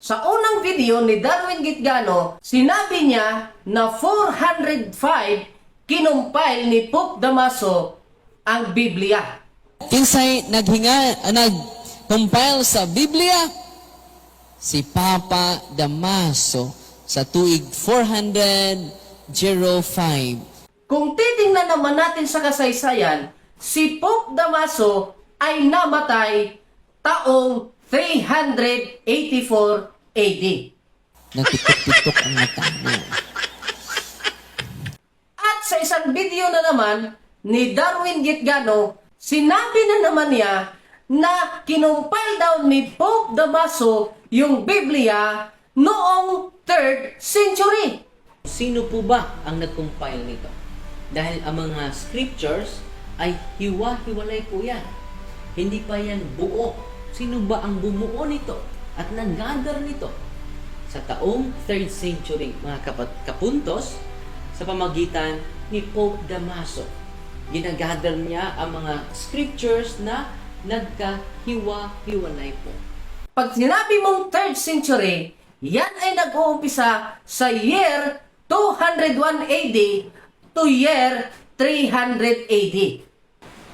Sa unang video ni Darwin Gitgano, sinabi niya na 405 kinumpile ni Pope Damaso ang Biblia. Kinsay nag-compile sa Biblia? Si Papa Damaso sa tuig 405. Kung titingnan naman natin sa kasaysayan, si Pope Damaso ay namatay taong 384 AD. Nagtitok-titok ang mata mo. At sa isang video na naman ni Darwin Gitgano, sinabi na naman niya na kinumpile daw ni Pope Damaso yung Biblia noong 3rd century. Sino po ba ang nag-compile nito? Dahil ang mga scriptures ay hiwa-hiwalay po yan. Hindi pa yan buo. Sino ba ang bumuo nito at nag-gather nito? Sa taong 3rd century, mga kapuntos, sa pamagitan ni Pope Damaso. Ginagather niya ang mga scriptures na nagkahiwa-hiwalay po. Pag sinabi mong 3rd century, yan ay nag-uumpisa sa year 201 AD to year 300 AD.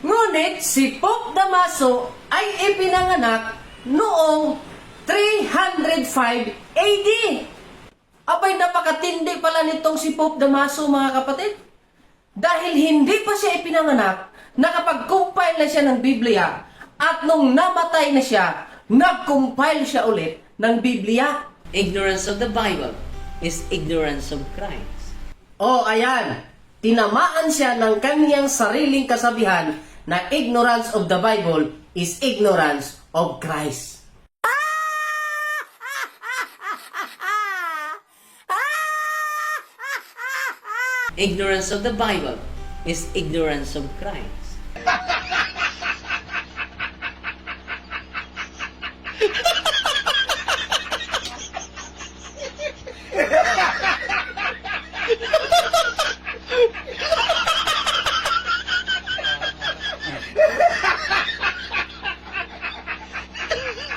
Ngunit si Pope Damaso ay ipinanganak noong 305 AD. Abay, napakatindi pala nitong si Pope Damaso, mga kapatid. Dahil hindi pa siya ipinanganak, nakapag-compile na siya ng Biblia. At nung namatay na siya, nag-compile siya ulit ng Biblia. Ignorance of the Bible is ignorance of Christ. O ayan, tinamaan siya ng kanyang sariling kasabihan na ignorance of the Bible is ignorance of Christ. Ignorance of the Bible is ignorance of Christ.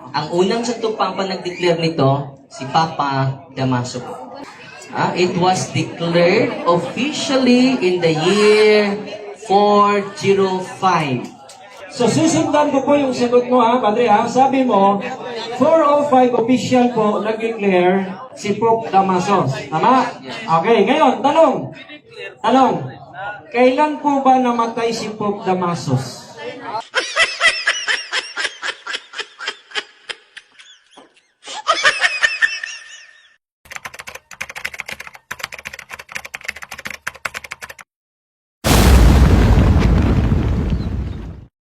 Ang unang satupang nag-declare nito, si Papa Damaso. It was declared officially in the year 405. So susundan ko po yung sagot mo Padre Sabi mo, 405 official po nag-declare si Pope Damaso. Tama? Okay, ngayon, tanong. Kailan po ba namatay si Pope Damaso?